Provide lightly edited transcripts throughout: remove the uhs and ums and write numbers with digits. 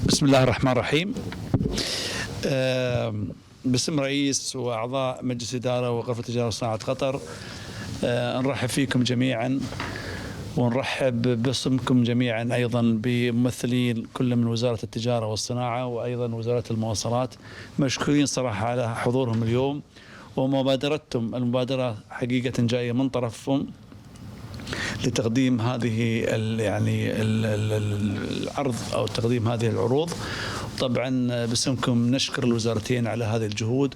بسم الله الرحمن الرحيم. باسم رئيس وأعضاء مجلس إدارة وغرفة تجارة وصناعة قطر، نرحب فيكم جميعا، ونرحب باسمكم جميعا أيضا بممثلين كل من وزارة التجارة والصناعة وأيضا وزارة المواصلات. مشكورين صراحة على حضورهم اليوم ومبادرتهم. المبادرة حقيقة جاية من طرفهم لتقديم هذه العرض أو تقديم هذه العروض. طبعا باسمكم نشكر الوزارتين على هذه الجهود،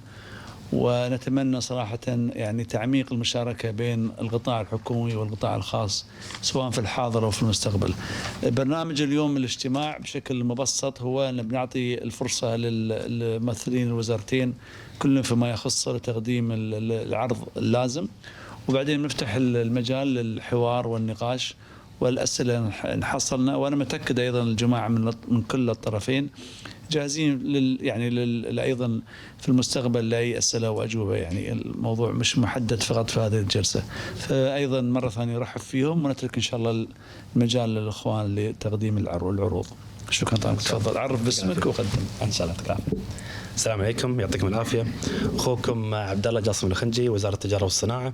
ونتمنى صراحة تعميق المشاركة بين القطاع الحكومي والقطاع الخاص سواء في الحاضر أو في المستقبل. برنامج اليوم الاجتماع بشكل مبسط هو أن بنعطي الفرصة للممثلين الوزارتين كل فيما يخص لتقديم العرض اللازم، وبعدين نفتح المجال للحوار والنقاش والأسئلة إن حصلنا. وأنا متأكد أيضا الجماعة من كل الطرفين جاهزين أيضا في المستقبل لأي أسئلة وأجوبة. الموضوع مش محدد فقط في هذه الجلسة. فأيضا مرة ثانية رحب فيهم، ونترك إن شاء الله المجال للإخوان لتقديم العروض. شكرا. طبعا تفضل عرف باسمك وقدم. إن شاء الله. تكرم. السلام عليكم، يعطيكم العافية. أخوكم عبد الله جاسم الخنجي، وزارة التجارة والصناعة.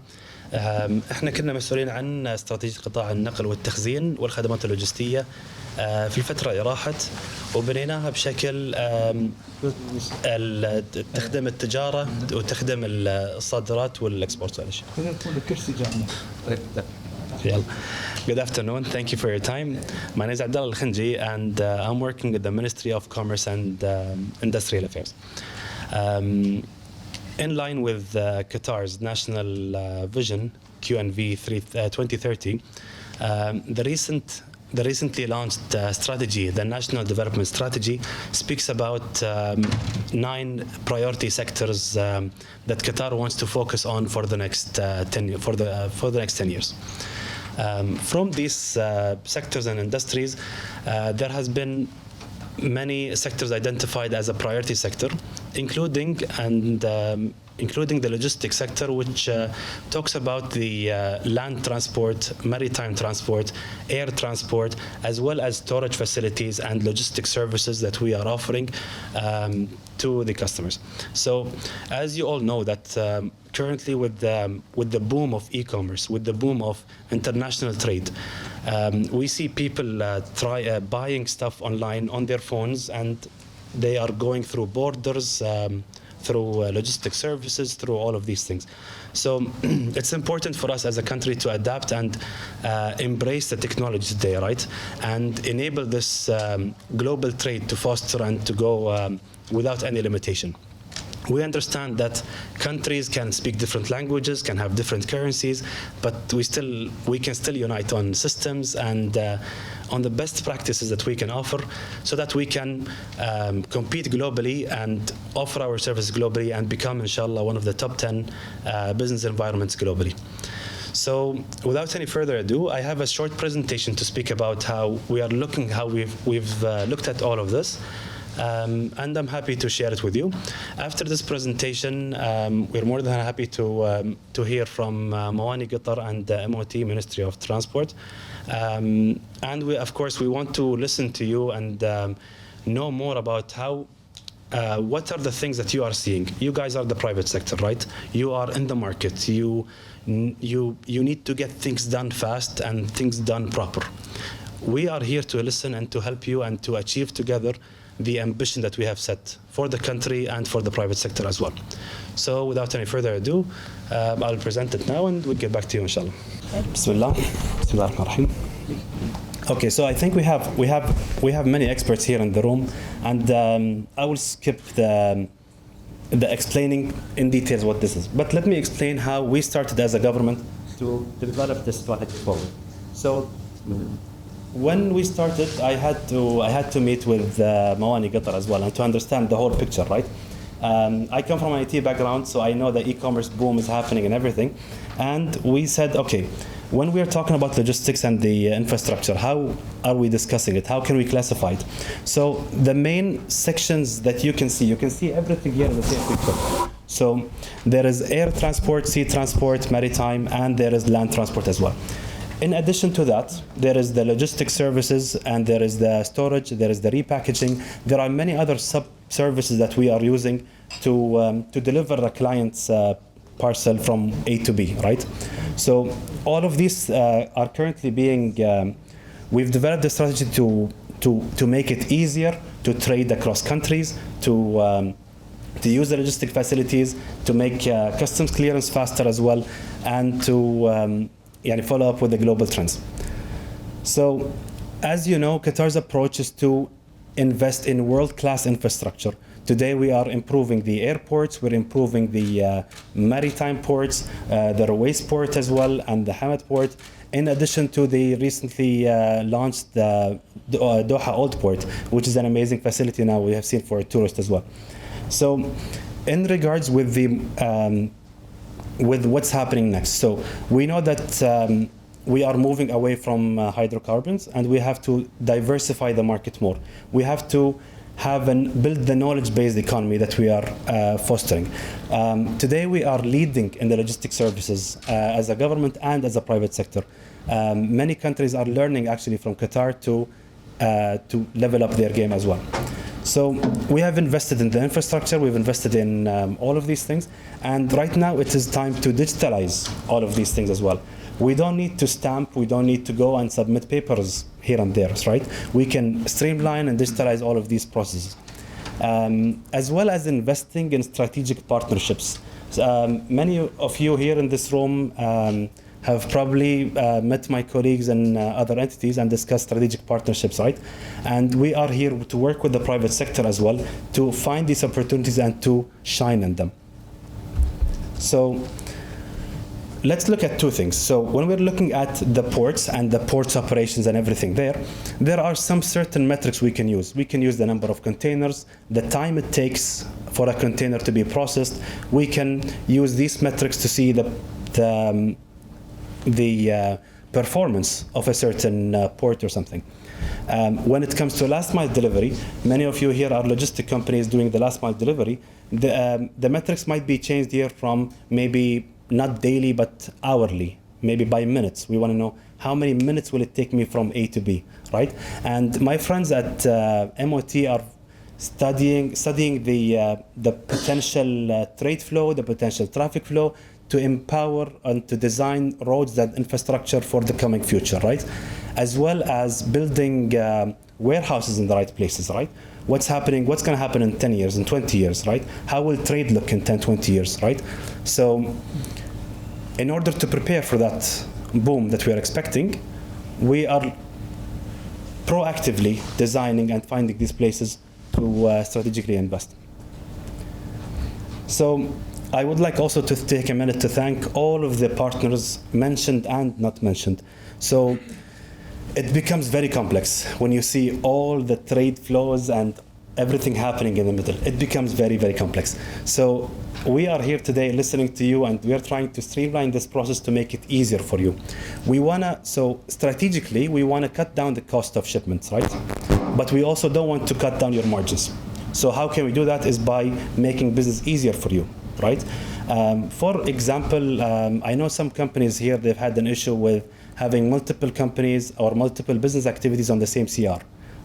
احنا كنا مسؤولين عن استراتيجية قطاع النقل والتخزين والخدمات اللوجستية في الفترة اللي راحت، وبنيناها بشكل تخدم التجارة وتخدم الصادرات والاكسبورت. Good afternoon. Thank you for your time. My name is Abdullah Al-Khanji, and I'm working with the Ministry of Commerce and Industrial Affairs. In line with Qatar's national vision, QNV 2030, the recently launched strategy, the National Development Strategy, speaks about 9 priority sectors that Qatar wants to focus on for the next 10 years. From these sectors and industries, there has been many sectors identified as a priority sector, including the logistics sector, which talks about the land transport, maritime transport, air transport, as well as storage facilities and logistic services that we are offering to the customers. So, as you all know, that currently with the boom of e-commerce, with the boom of international trade, we see people buying stuff online on their phones, and they are going through borders, through logistic services, through all of these things. So it's important for us as a country to adapt and embrace the technology today, right? And enable this global trade to foster and to go without any limitation. We understand that countries can speak different languages, can have different currencies, but we can still unite on systems and on the best practices that we can offer, so that we can compete globally and offer our services globally and become, inshallah, one of the top 10 business environments globally. So, without any further ado, I have a short presentation to speak about how we've looked at all of this. And I'm happy to share it with you. After this presentation, we're more than happy to hear from Mawani Qatar and MOT, Ministry of Transport. And of course, we want to listen to you and know more about what are the things that you are seeing. You guys are the private sector, right? You are in the market. You need to get things done fast and things done proper. We are here to listen and to help you and to achieve together the ambition that we have set for the country and for the private sector as well. So without any further ado, I'll present it now and we'll get back to you, inshallah. Bismillah. Bismillah ar-Rahman ar-Rahim. Okay, so I think we have many experts here in the room, and I will skip the explaining in details what this is. But let me explain how we started as a government to develop this strategy forward. So, when we started, I had to meet with Mawani Qatar as well, and to understand the whole picture, right? I come from an IT background, so I know the e-commerce boom is happening and everything. And we said, okay, when we are talking about logistics and the infrastructure, how are we discussing it? How can we classify it? So the main sections that you can see everything here in the same picture. So there is air transport, sea transport, maritime, and there is land transport as well. In addition to that, there is the logistics services, and there is the storage, there is the repackaging. There are many other sub-services that we are using to deliver a client's parcel from A to B, right? So all of these are currently being, we've developed a strategy to make it easier to trade across countries, to use the logistic facilities, to make customs clearance faster as well, and to follow up with the global trends. So, as you know, Qatar's approach is to invest in world-class infrastructure. Today we are improving the airports, we're improving the maritime ports, the Ruwais port as well, and the Hamad port, in addition to the recently launched Doha Old Port, which is an amazing facility now we have seen for tourists as well. So, in regards with the with what's happening next, so we know that we are moving away from hydrocarbons, and we have to diversify the market more. We have to have and build the knowledge-based economy that we are fostering. Today we are leading in the logistics services as a government and as a private sector. Many countries are learning actually from Qatar to level up their game as well. So we have invested in the infrastructure, we've invested in all of these things, and right now it is time to digitalize all of these things as well. We don't need to stamp, we don't need to go and submit papers here and there, right? We can streamline and digitalize all of these processes. As well as investing in strategic partnerships. Many of you here in this room have probably met my colleagues in other entities and discussed strategic partnerships, right? And we are here to work with the private sector as well to find these opportunities and to shine in them. So let's look at two things. So when we're looking at the ports and the ports operations and everything there are some certain metrics we can use. We can use the number of containers, the time it takes for a container to be processed. We can use these metrics to see the performance of a certain port or something. When it comes to last mile delivery, many of you here are logistic companies doing the last mile delivery. The metrics might be changed here from maybe not daily but hourly, maybe by minutes. We want to know how many minutes will it take me from A to B, right? And my friends at MOT are studying the potential trade flow, the potential traffic flow, to empower and to design roads and infrastructure for the coming future, right? As well as building warehouses in the right places, right? What's going to happen in 10 years, in 20 years, right? How will trade look in 10, 20 years, right? So in order to prepare for that boom that we are expecting, we are proactively designing and finding these places to strategically invest. So I would like also to take a minute to thank all of the partners mentioned and not mentioned. So it becomes very complex when you see all the trade flows and everything happening in the middle. It becomes very, very complex. So we are here today listening to you, and we are trying to streamline this process to make it easier for you. So strategically, we want to cut down the cost of shipments, right? But we also don't want to cut down your margins. So how can we do that is by making business easier for you, right? For example, I know some companies here, they've had an issue with having multiple companies or multiple business activities on the same CR,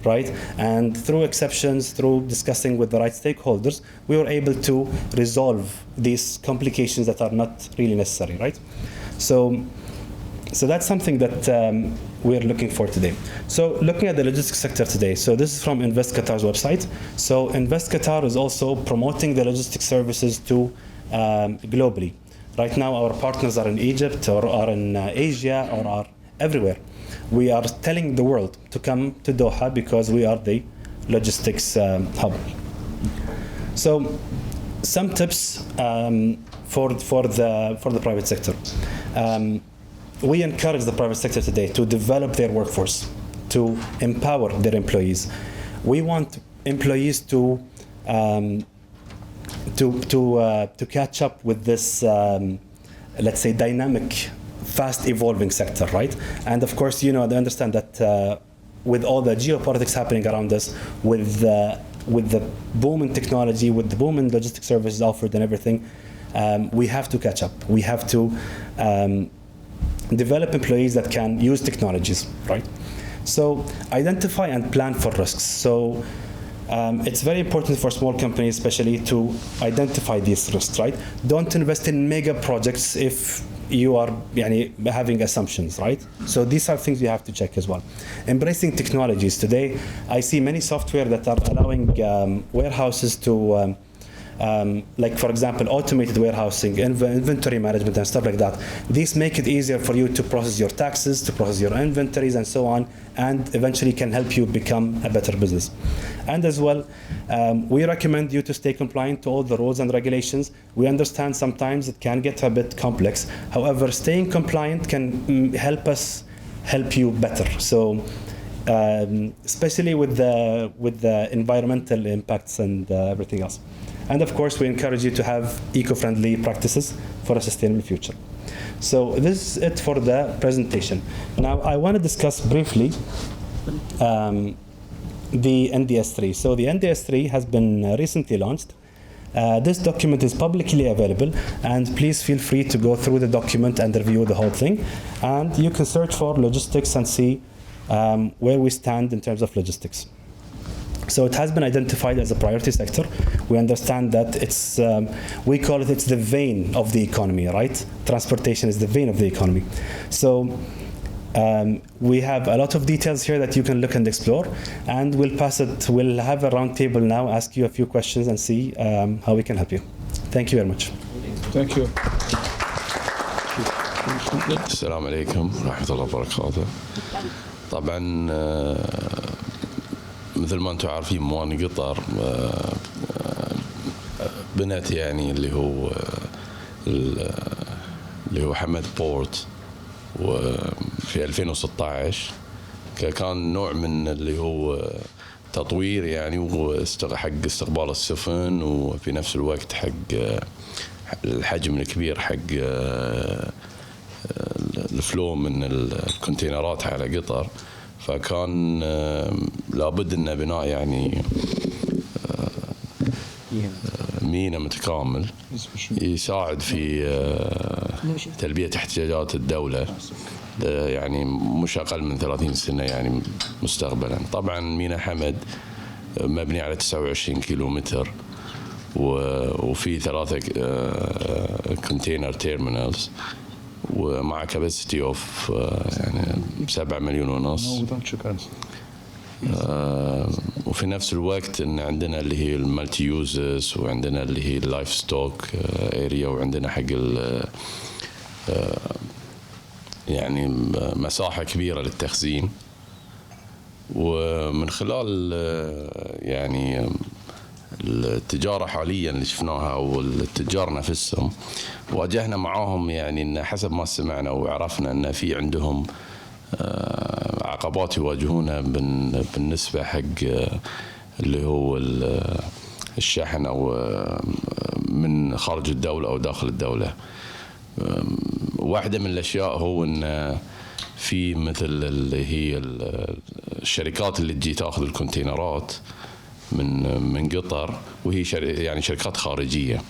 right? And through exceptions, through discussing with the right stakeholders, we were able to resolve these complications that are not really necessary, right? So that's something that we're looking for today. So looking at the logistics sector today, so this is from Invest Qatar's website. So Invest Qatar is also promoting the logistics services to globally. Right now, our partners are in Egypt or are in Asia or are everywhere. We are telling the world to come to Doha because we are the logistics hub. So, some tips for the private sector. We encourage the private sector today to develop their workforce, to empower their employees. We want employees to catch up with this, let's say, dynamic, fast evolving sector, right? And of course, they understand that with all the geopolitics happening around us, with the boom in technology, with the boom in logistic services offered and everything, we have to catch up. We have to develop employees that can use technologies, right? So identify and plan for risks. So it's very important for small companies especially to identify these risks, right? Don't invest in mega projects if you are having assumptions, right? So these are things you have to check as well. Embracing technologies. Today, I see many software that are allowing warehouses to like, for example, automated warehousing, inventory management, and stuff like that. These make it easier for you to process your taxes, to process your inventories, and so on, and eventually can help you become a better business. And as well, we recommend you to stay compliant to all the rules and regulations. We understand sometimes it can get a bit complex. However, staying compliant can help you better. So, especially with the environmental impacts and everything else. And of course, we encourage you to have eco-friendly practices for a sustainable future. So this is it for the presentation. Now, I want to discuss briefly the NDS3. So the NDS3 has been recently launched. This document is publicly available, and please feel free to go through the document and review the whole thing. And you can search for logistics and see where we stand in terms of logistics. So it has been identified as a priority sector. We understand that it's, we call it's the vein of the economy, right? Transportation is the vein of the economy. So we have a lot of details here that you can look and explore, and we'll have a round table now, ask you a few questions and see how we can help you. Thank you very much. Thank you. السلام عليكم ورحمة الله وبركاته. طبعا مثل ما انتم عارفين موانئ قطر بنت اللي هو حمد بورت وفي 2016 كان نوع من اللي هو تطوير حق استقبال السفن، وفي نفس الوقت حق الحجم الكبير حق الفلو من الكونتينرات على قطر. فكان لابد ان بناء ميناء متكامل يساعد في تلبية احتياجات الدولة مش أقل من 30 سنة مستقبلا. طبعا ميناء حمد مبني على 29 كيلومتر وفي 3 كونتينر تيرمينالز ومع كاباسيتي اوف 7 مليون ونص. وفي نفس الوقت ان عندنا اللي هي المالتي يوزز، وعندنا اللي هي اللايف ستوك اريا، وعندنا حق مساحة كبيرة للتخزين. ومن خلال التجارة حاليا اللي شفناها والتجار نفسهم واجهنا معاهم ان حسب ما سمعنا وعرفنا ان في عندهم عقبات يواجهونها بالنسبة حق اللي هو الشحن او من خارج الدولة او داخل الدولة. واحدة من الاشياء هو ان في مثل اللي هي الشركات اللي تجي تاخذ الكونتينرات من قطر، وهي شركات خارجية.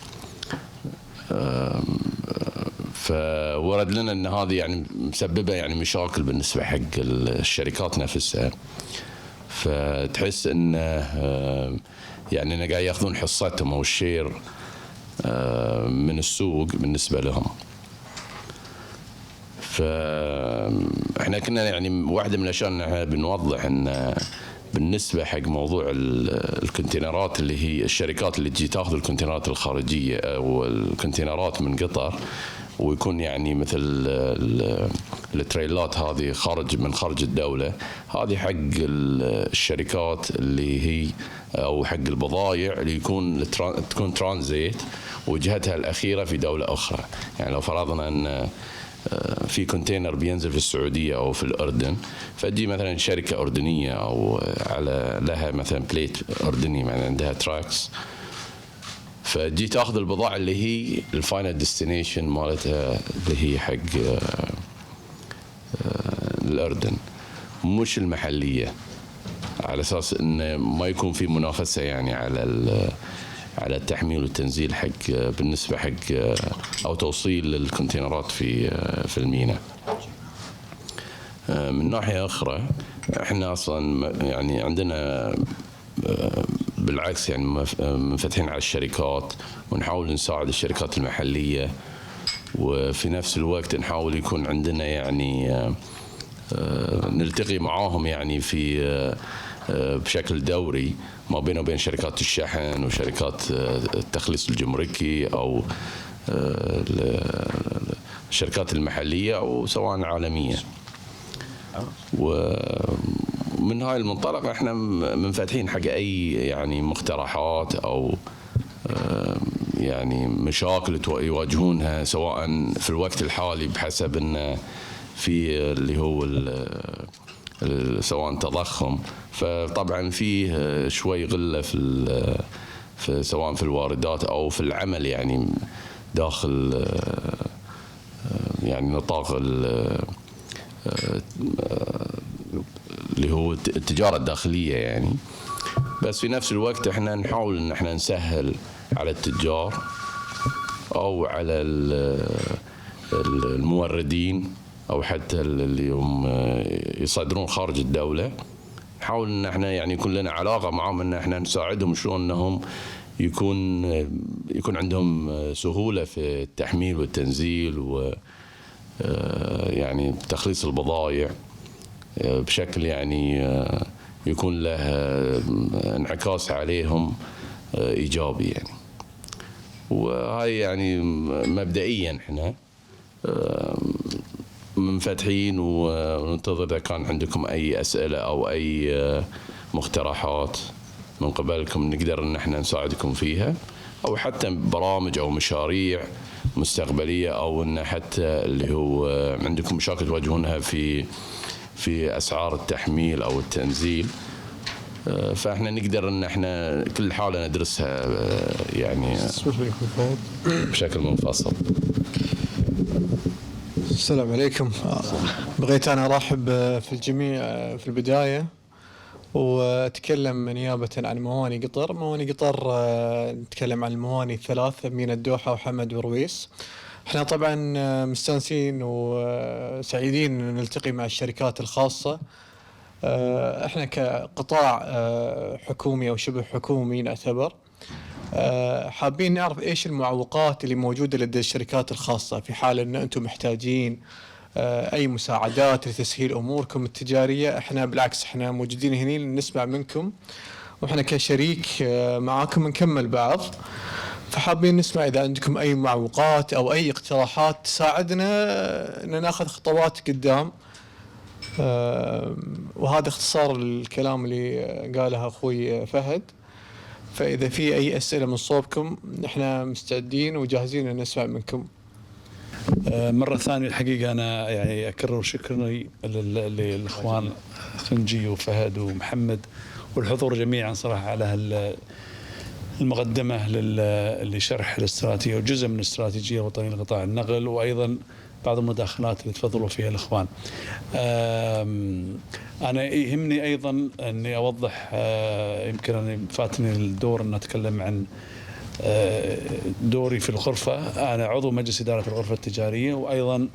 فورد لنا ان هذه مسببه مشاكل بالنسبه حق الشركات نفسها. فتحس ان قاعد ياخذون حصتهم او الشير من السوق بالنسبه لهم. فاحنا كنا واحده من الاشياء ان احنا بنوضح ان بالنسبه حق موضوع الكونتينرات اللي هي الشركات اللي تجي تاخذ الكونتينرات الخارجيه او الكونتينرات من قطر، ويكون مثل التريلات هذه من خارج الدولة، هذه حق الشركات اللي هي أو حق البضائع اللي تكون ترانزيت وجهتها الأخيرة في دولة أخرى. لو فرضنا أن في كونتينر بينزل في السعودية أو في الأردن، فتجي مثلا شركة أردنية أو لها مثلا بليت أردني عندها تراكس، فجيت اخذ البضاعه اللي هي الفاينل ديستنيشن مالتها اللي هي حق الاردن مش المحليه، على اساس انه ما يكون في منافسه على التحميل والتنزيل حق بالنسبه حق او توصيل الكونتينرات في الميناء. من ناحية أخرى احنا أصلا يعني عندنا بالعكس يعني منفتحين على الشركات، ونحاول نساعد الشركات المحلية، وفي نفس الوقت نحاول يكون عندنا يعني نلتقي معاهم يعني في بشكل دوري ما بينه وبين شركات الشحن وشركات التخليص الجمركي أو الشركات المحلية أو سواء عالمية. ومن هاي المنطلق احنا منفتحين حق أي يعني مقترحات أو يعني مشاكل يواجهونها سواء في الوقت الحالي بحسب ان في اللي هو سواء تضخم، فطبعا فيه شوي غله في سواء في الواردات او في العمل يعني داخل يعني نطاق اللي هو التجاره الداخليه يعني. بس في نفس الوقت احنا نحاول ان احنا نسهل على التجار او على الموردين او حتى اللي هم يصدرون خارج الدوله، نحاول ان احنا يعني يكون لنا علاقه معهم، ان احنا نساعدهم شلون انهم يكون عندهم سهوله في التحميل والتنزيل و يعني تخليص البضائع بشكل يعني يكون له انعكاس عليهم ايجابي يعني. وهاي يعني مبدئيا احنا منفتحين وننتظر اذا كان عندكم اي اسئله او اي مقترحات من قبلكم نقدر ان احنا نساعدكم فيها، او حتى برامج او مشاريع مستقبليه، او ان حتى اللي هو عندكم مشاكل تواجهونها في اسعار التحميل او التنزيل، فاحنا نقدر ان احنا كل حاله ندرسها يعني بشكل منفصل. السلام عليكم. بغيت انا ارحب في الجميع في البدايه واتكلم نيابه عن مواني قطر. مواني قطر نتكلم عن المواني الثلاثه، ميناء الدوحه وحمد ورويس. احنا طبعا مستانسين وسعيدين ان نلتقي مع الشركات الخاصه. احنا كقطاع حكومي او شبه حكومي نعتبر حابين نعرف ايش المعوقات اللي موجوده لدى الشركات الخاصه في حال ان انتم محتاجين اي مساعدات لتسهيل اموركم التجاريه. احنا بالعكس احنا موجودين هنا نسمع منكم، واحنا كشريك معاكم نكمل بعض، فحابين نسمع اذا عندكم اي معوقات او اي اقتراحات تساعدنا ان ناخذ خطوات قدام. وهذا اختصار الكلام اللي قاله اخوي فهد. فاذا في اي اسئله من صوبكم احنا مستعدين وجاهزين ان نسمع منكم. مرة ثانية الحقيقة أنا يعني أكرر شكري للإخوان خنجي وفهد ومحمد والحضور جميعا صراحة على المقدمة لشرح الاستراتيجية وجزء من الاستراتيجية الوطنية لقطاع النقل، وأيضا بعض المداخلات اللي تفضلوا فيها الإخوان. أنا يهمني أيضا أني أوضح، يمكن أنا فاتني الدور أن أتكلم عن دوري في الغرفة. أنا عضو مجلس إدارة الغرفة التجارية، وأيضا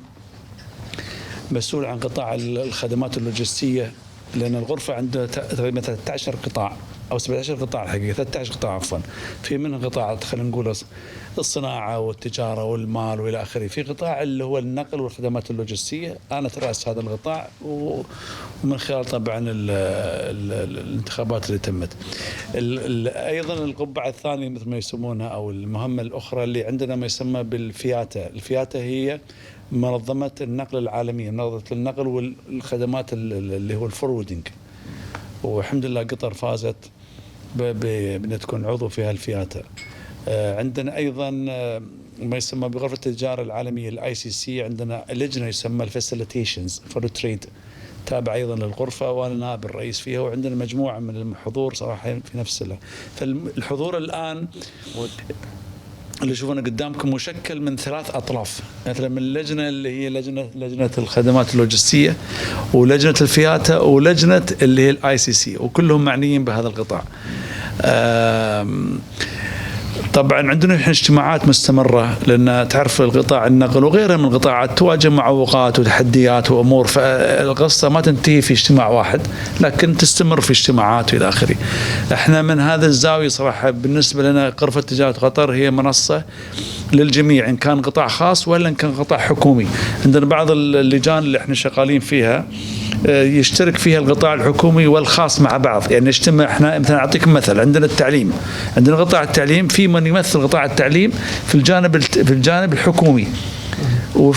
مسؤول عن قطاع الخدمات اللوجستية، لأن الغرفة عندها تقريبا 13 قطاع أو 17 قطاع الحقيقة، 13 قطاع عفوا، في منها قطاع خلينا نقول الصناعة والتجارة والمال وإلى آخره. في قطاع اللي هو النقل والخدمات اللوجستية، أنا ترأس هذا القطاع ومن خلال طبعا الانتخابات اللي تمت. أيضا القبعة الثانية مثل ما يسمونها أو المهمة الأخرى اللي عندنا ما يسمى بالفياتا. الفياتا هي منظمة النقل العالمية، منظمة النقل والخدمات اللي هو الفورودينج، والحمد لله قطر فازت بأن تكون عضو في هالفياتا. عندنا أيضا ما يسمى بغرفة التجارة العالمية الICC، عندنا لجنة يسمى الفاسيليتيشنز فور تريد تابع أيضا للغرفة، وأنا نائب الرئيس فيها، وعندنا مجموعة من الحضور صراحة في نفس فالحضور الآن اللي شوفونه قدامكم مشكل من 3 أطراف، مثلا من اللجنة اللي هي لجنة الخدمات اللوجستية، ولجنة الفياتا، ولجنة اللي هي الICC، وكلهم معنيين بهذا القطاع. طبعا عندنا الحين اجتماعات مستمرة، لأن تعرف القطاع النقل وغيره من القطاعات تواجه معوقات وتحديات وأمور، فالقصة ما تنتهي في اجتماع واحد لكن تستمر في اجتماعات وإلى آخره. احنا من هذا الزاوية صراحة بالنسبة لنا غرفة تجارة قطر هي منصة للجميع، إن كان قطاع خاص ولا إن كان قطاع حكومي. عندنا بعض اللجان اللي احنا شغالين فيها يشترك فيها القطاع الحكومي والخاص مع بعض، يعني نجتمع احنا مثلا. اعطيكم مثل، عندنا التعليم، عندنا قطاع التعليم في من يمثل قطاع التعليم في الجانب الحكومي،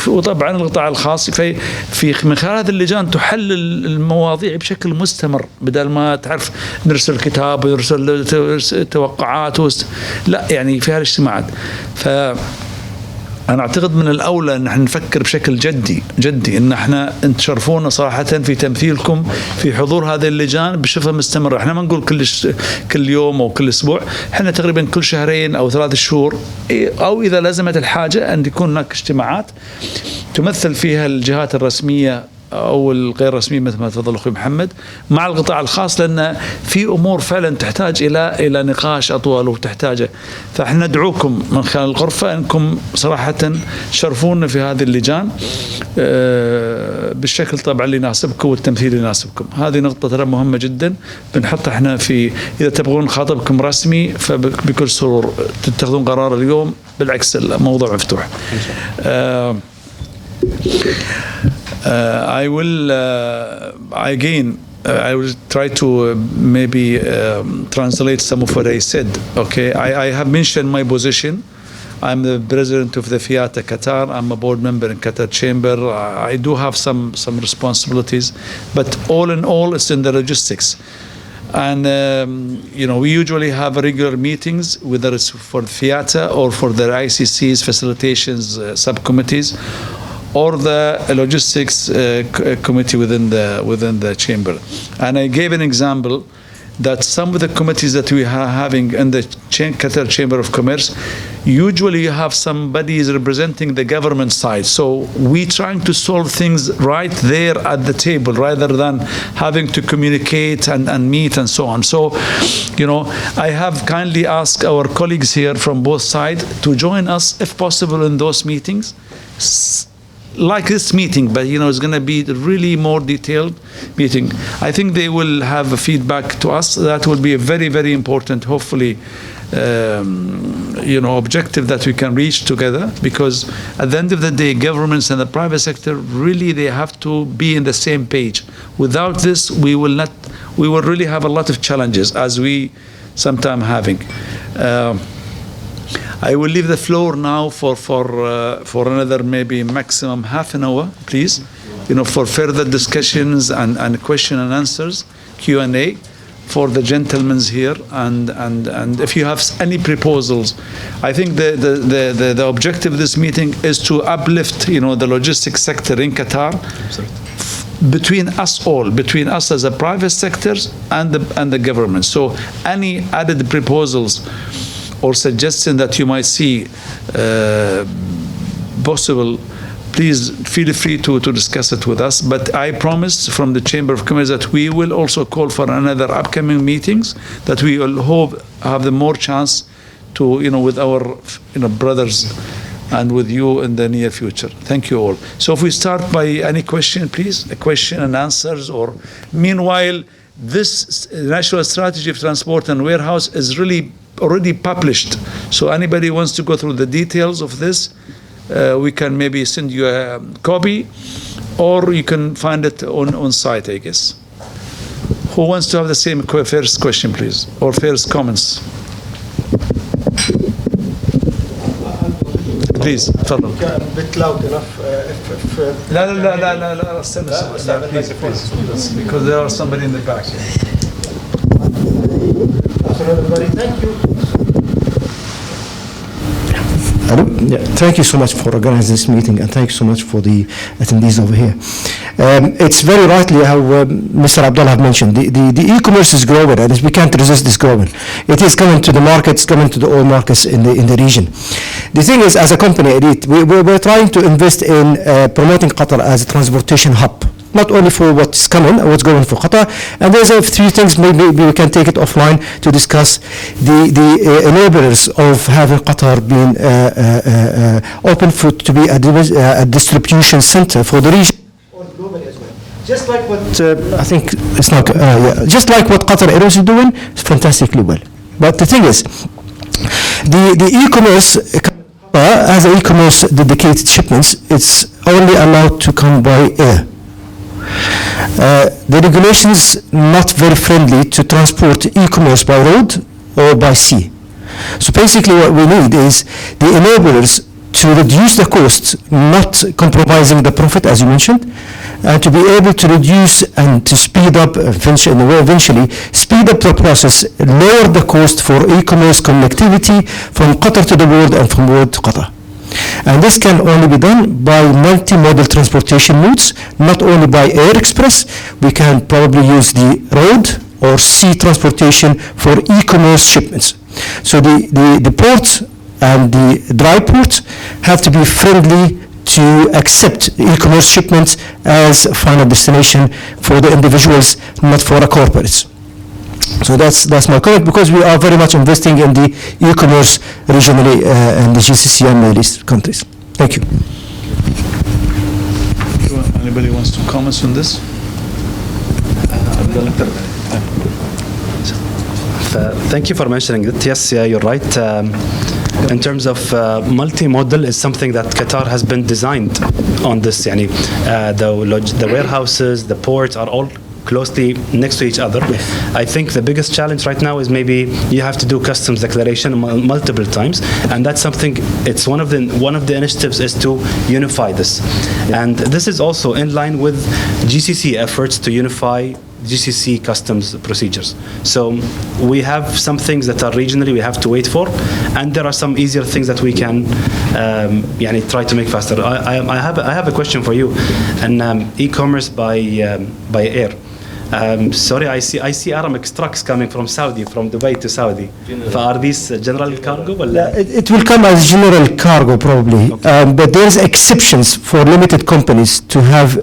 وطبعا القطاع الخاص في من خلال هذه اللجان تحلل المواضيع بشكل مستمر، بدل ما تعرف نرسل كتاب ونرسل توقعات لا، يعني في هالاجتماعات. أنا أعتقد من الأولى أن احنا نفكر بشكل جدي أن احنا تشرفونا صراحة في تمثيلكم في حضور هذه اللجان بصفة مستمرة. احنا ما نقول كل يوم أو كل أسبوع، احنا تقريبا كل شهرين أو 3 شهور، أو إذا لزمت الحاجة أن يكون هناك اجتماعات تمثل فيها الجهات الرسمية أو الغير رسمي مثل ما تفضل أخوي محمد مع القطاع الخاص، لأن في أمور فعلا تحتاج إلى نقاش أطول وتحتاجه. فإحنا ندعوكم من خلال الغرفة أنكم صراحة تشرفونا في هذه اللجان بالشكل طبعا اللي يناسبكم والتمثيل اللي يناسبكم. هذه نقطة ترى مهمة جدا، بنحطها احنا في إذا تبغون نخاطبكم رسمي فبكل سرور تتخذون قرار اليوم، بالعكس الموضوع مفتوح. I will I will try to maybe translate some of what I said. Okay, I have mentioned my position. I'm the president of the FIATA Qatar. I'm a board member in Qatar Chamber. I do have some responsibilities, but all in all, it's in the logistics. And we usually have regular meetings, whether it's for FIATA or for the ICC's facilitations subcommittees, or the logistics committee within the chamber. And I gave an example that some of the committees that we are having in the Qatar Chamber of Commerce, usually you have somebody is representing the government side. So we trying to solve things right there at the table rather than having to communicate and meet and so on. So, I have kindly asked our colleagues here from both sides to join us if possible in those meetings. Like this meeting, but it's going to be a really more detailed meeting. I think they will have a feedback to us. That will be a very, very important, hopefully, objective that we can reach together. Because at the end of the day, governments and the private sector really they have to be in the same page. Without this, we will really have a lot of challenges as we sometimes having. I will leave the floor now for another maybe maximum half an hour, please, for further discussions and question and answers, Q&A for the gentlemen here. And if you have any proposals, I think the objective of this meeting is to uplift, the logistics sector in Qatar. Between us as a private sectors and the government. So any added proposals or suggestion that you might see possible, please feel free to discuss it with us. But I promise from the Chamber of Commerce that we will also call for another upcoming meetings that we will hope have the more chance to, with our brothers and with you in the near future. Thank you all. So if we start by any question, please, a question and answers, or meanwhile, this National Strategy of Transport and Warehouse is really already published. So anybody wants to go through the details of this, we can maybe send you a copy, or you can find it on site, I guess. Who wants to have the same first question, please, or first comments? Please, تفضل. A bit loud enough. لا استنى please, because there are somebody in the back. Everybody, thank you. Yeah, thank you so much for organizing this meeting, and thank you so much for the attendees over here. It's very rightly how Mr. Abdullah have mentioned. The e-commerce is growing, and we can't resist this growing. It is coming to the markets, coming to the all markets in the region. The thing is, as a company, we're trying to invest in promoting Qatar as a transportation hub. not only for what's coming, what's going for Qatar. And there's a few things, maybe we can take it offline to discuss the enablers of having Qatar being open to be a distribution center for the region. Or globally as well. Just like what I think it's not, just like what Qatar Airways is doing, it's fantastically well. But the thing is, the e-commerce, as an e-commerce dedicated shipments, it's only allowed to come by air. The regulations not very friendly to transport e-commerce by road or by sea. So basically what we need is the enablers to reduce the costs, not compromising the profit, as you mentioned, and to be able to reduce and to speed up, eventually speed up the process, lower the cost for e-commerce connectivity from Qatar to the world and from world to Qatar. And this can only be done by multimodal transportation routes, not only by air express. We can probably use the road or sea transportation for e-commerce shipments. So the ports and the dry ports have to be friendly to accept e-commerce shipments as a final destination for the individuals, not for the corporates. So that's my comment, because we are very much investing in the e-commerce regionally in the GCC and Middle East countries. Thank you. Anybody wants to comment on this? Thank you for mentioning it. Yes, yeah, you're right. In terms of multimodal is something that Qatar has been designed on this. Yani, the warehouses, the ports are all closely next to each other. I think the biggest challenge right now is maybe you have to do customs declaration multiple times, and that's something. It's one of the initiatives is to unify this, and this is also in line with GCC efforts to unify GCC customs procedures. So we have some things that are regionally we have to wait for, and there are some easier things that we can try to make faster. I have a question for you, and e-commerce by air. Sorry, I see Aramex trucks coming from Saudi, from Dubai to Saudi. Are these general cargo? It will come as general cargo probably, okay. But there's exceptions for limited companies to have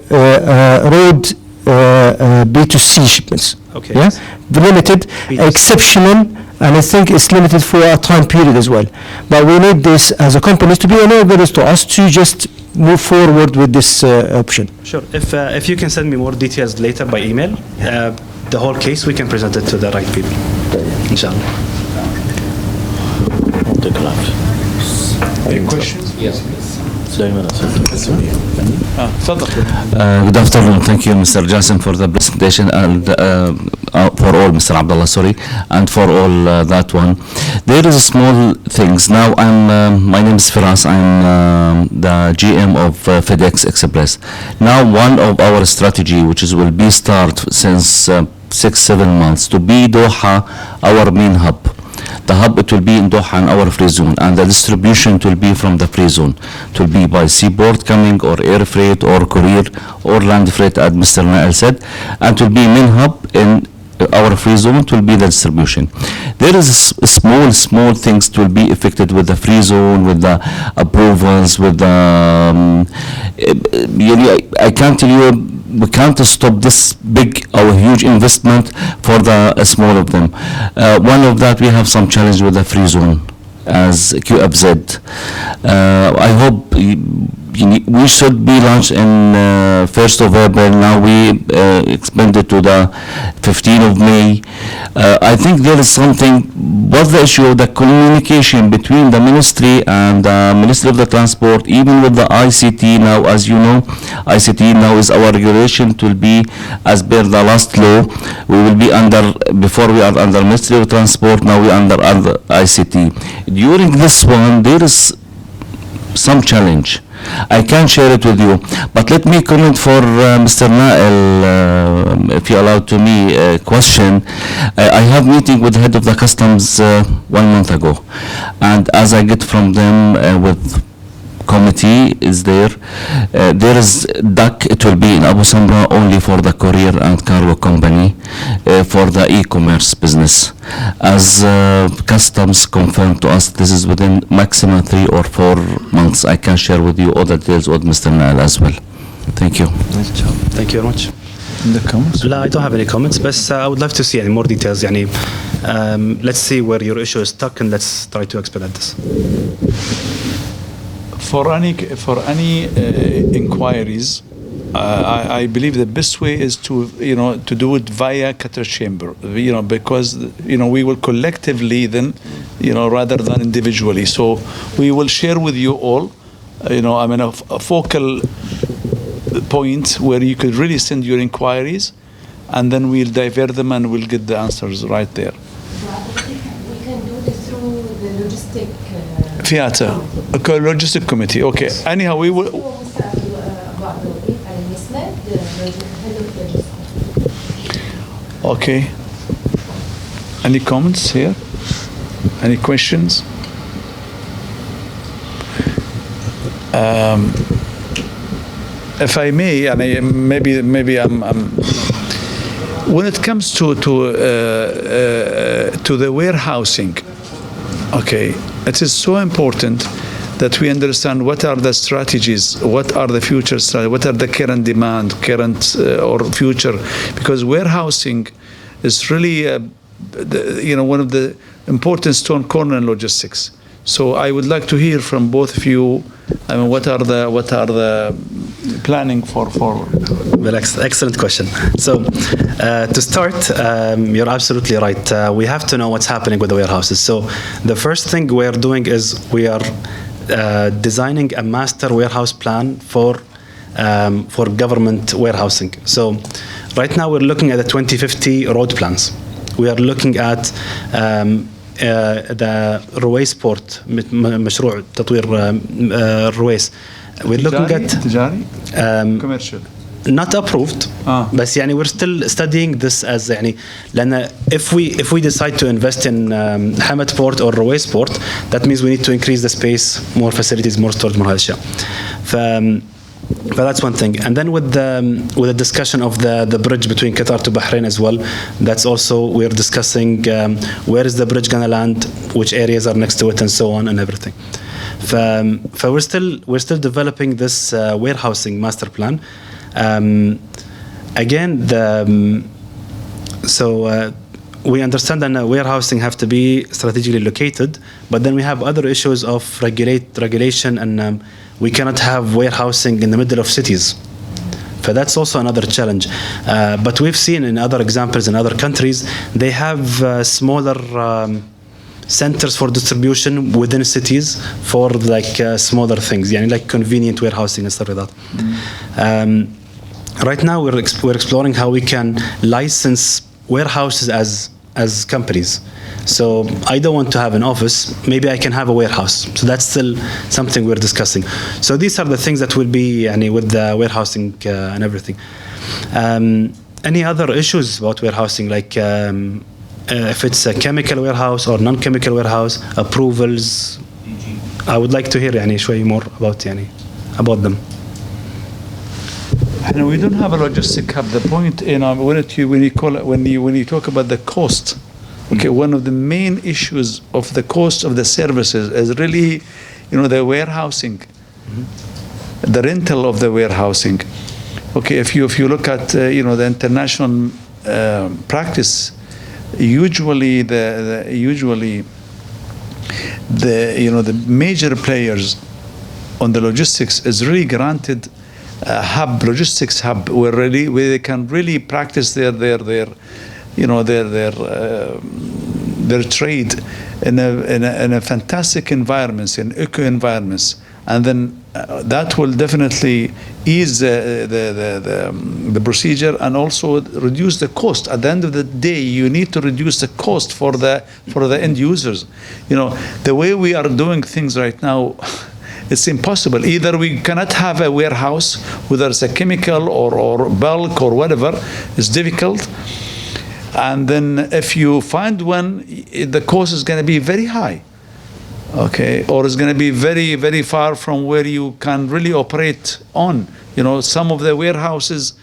road B2C shipments. Okay. Yeah, limited, B2C. Exceptional, and I think it's limited for a time period as well. But we need this as a company to be enablers to us to just move forward with this option. Sure. If you can send me more details later by email, the whole case, we can present it to the right people. Inshallah. Any questions? Yes, please. Good afternoon. Thank you, Mr. Jassim, for the presentation, and for all, Mr. Abdullah, sorry, and for all that one. There is small things. Now, my name is Firas. I'm the GM of FedEx Express. Now, one of our strategy, which will be start since 6-7 months, to be Doha, our main hub. The hub, it will be in Doha in our free zone, and the distribution will be from the free zone. It will be by seaboard coming, or air freight, or courier, or land freight, as Mr. Nael said, and it will be main hub in our free zone. It will be the distribution. There is small things to be affected with the free zone, with the approvals, with the I can't tell you. We can't stop this big or huge investment for the small of them. One of that, we have some challenge with the free zone as QFZ. I hope we should be launched in 1st of April. Now we expanded to the 15th of May. I think there is something, what's the issue of the communication between the ministry and the Ministry of the Transport, even with the ICT now, as you know, ICT now is our regulation. It will be as per the last law. We will be under, before we are under Ministry of Transport, now we are under ICT. During this one, there is some challenge. I can share it with you, but let me comment for Mr. Nael, if you allow to me a question. I have meeting with the head of the customs 1 month ago, and as I get from them with committee is there. There is DAC, it will be in Abu Samra only for the courier and cargo company for the e-commerce business. As customs confirmed to us, this is within maximum 3 or 4 months. I can share with you all the details with Mr. Nael as well. Thank you. Thank you very much. The comments? لا, I don't have any comments, but I would love to see more details. يعني, let's see where your issue is stuck, and let's try to expedite this. For any inquiries, I believe the best way is to do it via Qatar Chamber, because we will collectively then, rather than individually. So we will share with you all, a focal point where you could really send your inquiries, and then we'll divert them and we'll get the answers right there. We can do this through the logistic. Theater, logistic committee. Okay. Anyhow, we will. Okay. Any comments here? Any questions? If I may, and maybe I'm when it comes to the warehousing, okay, it is so important that we understand what are the strategies, what are the future strategies, what are the current demand, or future, because warehousing is really one of the important stone corner in logistics. So I would like to hear from both of you. What are the planning for? Well, excellent question. So, to start, you're absolutely right. We have to know what's happening with the warehouses. So, the first thing we are doing is we are designing a master warehouse plan for government warehousing. So, right now we're looking at the 2050 road plans. We are looking at the رويس port, مشروع تطوير الرويس. We're looking at commercial. Not approved, بس يعني we're still studying this as يعني لأن if we decide to invest in Hamad port or Ruwais port, that means we need to increase the space, more facilities, more storage, more هالأشياء. But that's one thing. And then with the discussion of the bridge between Qatar to Bahrain as well, that's also we're discussing where is the bridge gonna land, which areas are next to it, and so on and everything. We're still developing this warehousing master plan. We understand that warehousing have to be strategically located, but then we have other issues of regulation, and we cannot have warehousing in the middle of cities. So that's also another challenge. But we've seen in other examples in other countries, they have smaller centers for distribution within cities for smaller things, like convenient warehousing and stuff like that. Right now, we're exploring how we can license warehouses as companies. So I don't want to have an office. Maybe I can have a warehouse. So that's still something we're discussing. So these are the things that will be with the warehousing and everything. Any other issues about warehousing, like if it's a chemical warehouse or non-chemical warehouse, approvals? I would like to hear شوي more about them. And we don't have a logistic hub. The point, when you talk about the cost, okay, one of the main issues of the cost of the services is really, the warehousing, the rental of the warehousing. Okay, if you look at the international practice, usually the major players on the logistics is really granted logistics hub where they can really practice their trade in a fantastic environments, in eco environments, and then that will definitely ease the procedure and also reduce the cost. At the end of the day, you need to reduce the cost for the end users. The way we are doing things right now, it's impossible. Either we cannot have a warehouse, whether it's a chemical or bulk or whatever, it's difficult. And then if you find one, the cost is going to be very high, okay? Or it's going to be very, very far from where you can really operate on. Some of the warehouses,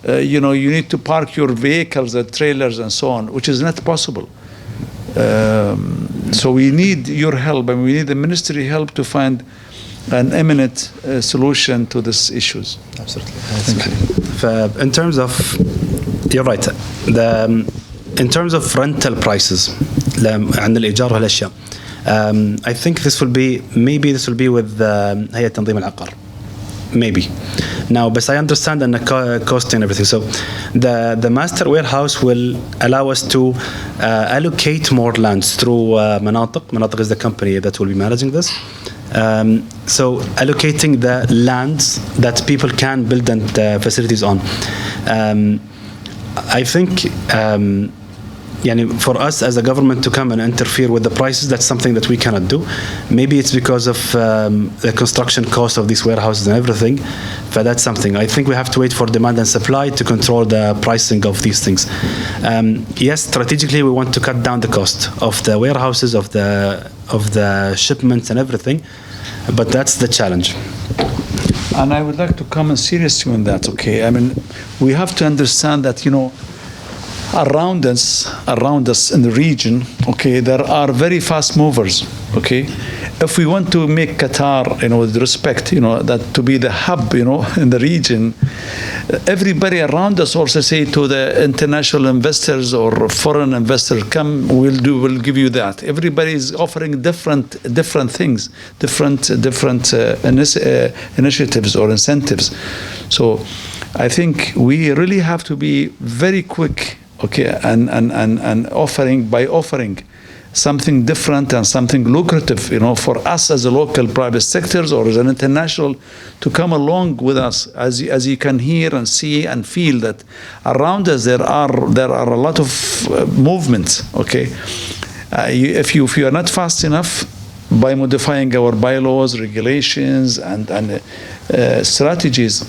you need to park your vehicles, the trailers and so on, which is not possible. So we need your help, and we need the ministry help to find an imminent solution to these issues. Absolutely. In terms of, you're right. In terms of rental prices, عن الإيجار وهالأشياء, I think this will be with هيئة تنظيم العقار. Maybe. Now, but I understand and the cost and everything. So, the master warehouse will allow us to allocate more lands through مناطق. مناطق is the company that will be managing this. So, allocating the lands that people can build and facilities on. I think. For us as a government to come and interfere with the prices, that's something that we cannot do. Maybe it's because of the construction cost of these warehouses and everything, but that's something. I think we have to wait for demand and supply to control the pricing of these things. Yes, strategically we want to cut down the cost of the warehouses, of the shipments and everything, but that's the challenge. And I would like to comment seriously on that, okay? I mean, we have to understand that, around us in the region, okay, there are very fast movers, okay? If we want to make Qatar, with respect, that to be the hub, in the region, everybody around us also say to the international investors or foreign investors, come, we'll give you that. Everybody is offering different things, different initiatives or incentives. So I think we really have to be very quick, okay, and offering something different and something lucrative, for us as a local private sectors or as an international to come along with us. As you can hear and see and feel that around us there are a lot of movements, okay. If you are not fast enough by modifying our bylaws, regulations, and strategies,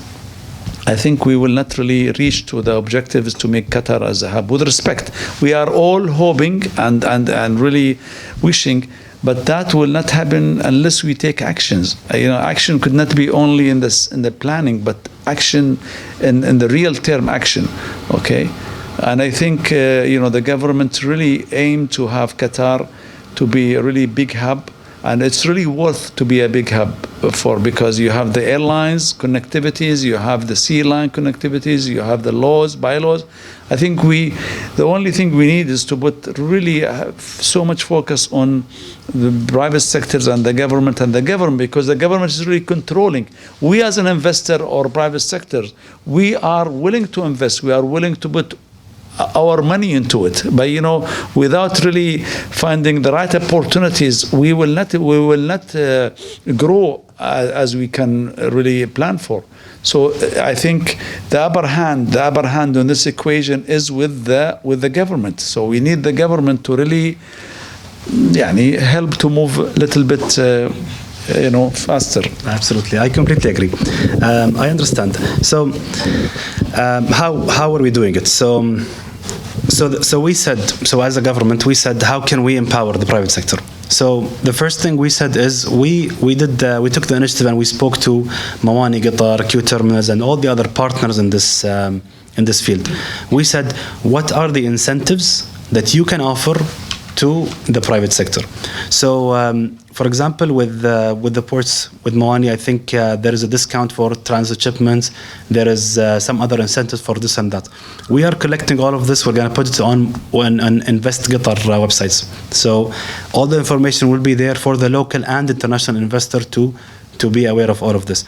I think we will not really reach to the objectives to make Qatar as a hub. With respect, we are all hoping and really wishing, but that will not happen unless we take actions. Action could not be only in the planning, but action in the real term action. Okay, and I think the government really aim to have Qatar to be a really big hub. And it's really worth to be a big hub because you have the airlines connectivities, you have the sea line connectivities, you have the laws, bylaws. I think the only thing we need is to put really so much focus on the private sectors and the government because the government is really controlling. We as an investor or private sector, we are willing to invest, we are willing to put our money into it, but without really finding the right opportunities, we will not grow as we can really plan for. So I think the upper hand on this equation is with the government. So we need the government to really help to move a little bit faster. Absolutely, I completely agree. I understand. So how are we doing it? So we said, as a government, we said, how can we empower the private sector? So the first thing we said is we took the initiative and we spoke to Mawani Qatar, Q Terminals, and all the other partners in this field. We said, what are the incentives that you can offer to the private sector? So, for example, with the ports, with Mawani, I think there is a discount for transit shipments. There is some other incentives for this and that. We are collecting all of this. We're going to put it on Invest Qatar websites. So all the information will be there for the local and international investor to be aware of all of this.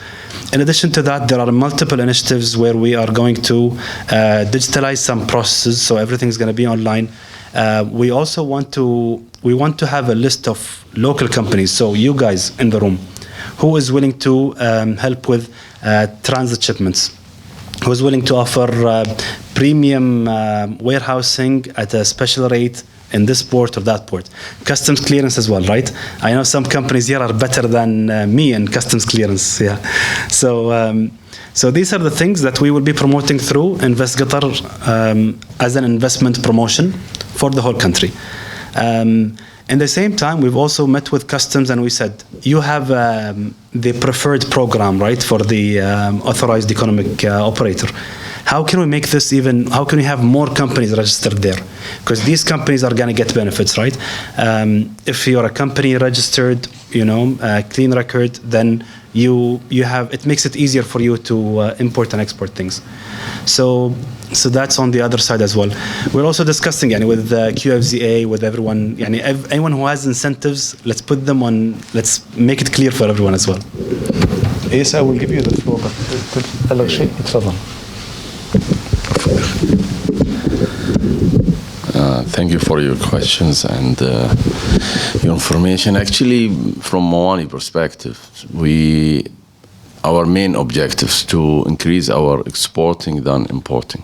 In addition to that, there are multiple initiatives where we are going to digitalize some processes, so everything is going to be online. We also want to have a list of local companies. So you guys in the room, who is willing to help with transit shipments? Who is willing to offer premium warehousing at a special rate in this port or that port? Customs clearance as well, right? I know some companies here are better than me in customs clearance. Yeah. So these are the things that we will be promoting through Invest Qatar as an investment promotion for the whole country. In the same time, we've also met with customs and we said, you have the preferred program, right, for the authorized economic operator. how can we make this even, how can we have more companies registered there? Because these companies are going to get benefits, right? If you're a company registered, you know, clean record, then you have, it makes it easier for you to import and export things. So that's on the other side as well. We're also discussing with QFZA, with everyone, anyone who has incentives, let's put them on, let's make it clear for everyone as well. Yes, I will give you the floor, but ألغ شيء اتفضل. Thank you for your questions and your information. Actually, from Mawani perspective, our main objective is to increase our exporting than importing.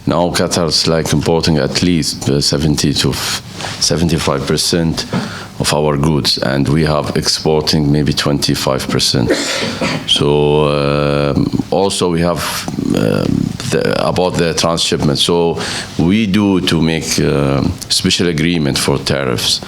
Now Qatar is like importing at least 70 to 75% of our goods, and we have exporting maybe 25%. So also we have about the transshipment. So we do to make special agreement for tariffs.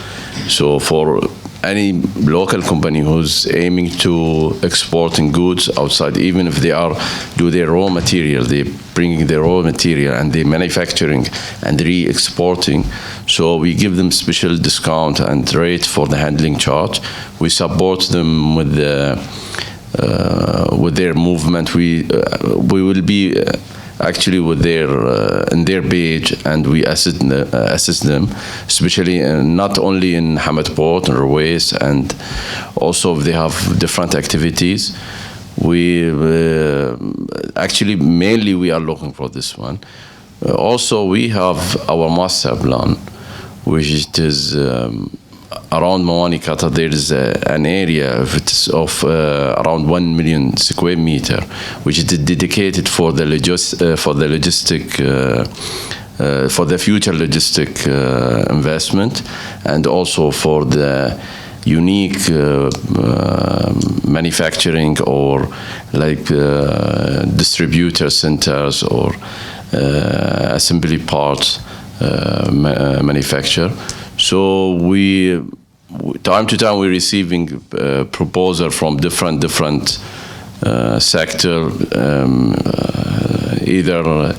So for any local company who's aiming to exporting goods outside, even if they are do their raw material, they bringing their raw material and they manufacturing and re-exporting. So we give them special discount and rate for the handling charge. We support them with their movement. We will be actually with their in their page, and we assist them, especially not only in Hamad Port and Ruwais, and also if they have different activities. We actually mainly we are looking for this one. Also, we have our master plan, which is around Mawani, Qatar. There is an area of around 1 million square meter, which is dedicated for the for the future logistic investment, and also for the unique manufacturing or like distributor centers or assembly parts manufacture. So time to time we're receiving proposal from different sector, either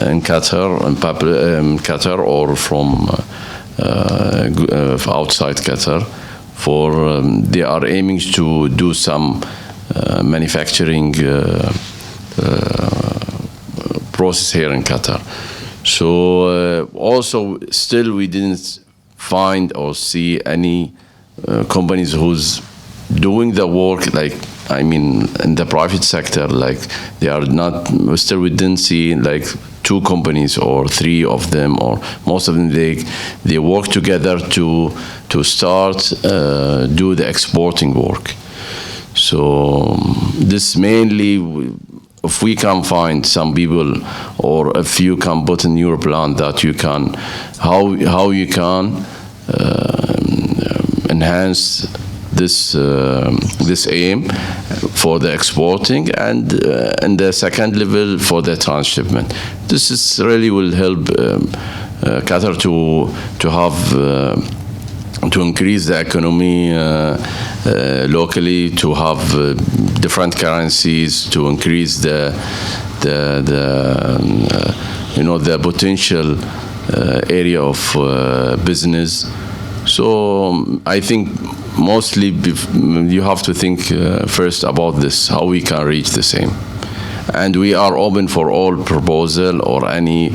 in Qatar or from outside Qatar. For they are aiming to do some manufacturing process here in Qatar. So also still we didn't find or see any companies who's doing the work, like I mean in the private sector, like they are not, still we didn't see like 2 companies or 3 of them, or most of them they work together to start do the exporting work. So this mainly, if we can find some people, or if you can put in your plan that you can, how you can enhance this aim for the exporting, and the second level for the transshipment. This is really will help Qatar to have to increase the economy locally, to have different currencies, to increase the potential area of business. So I think mostly you have to think first about this, how we can reach the same. And we are open for all proposal or any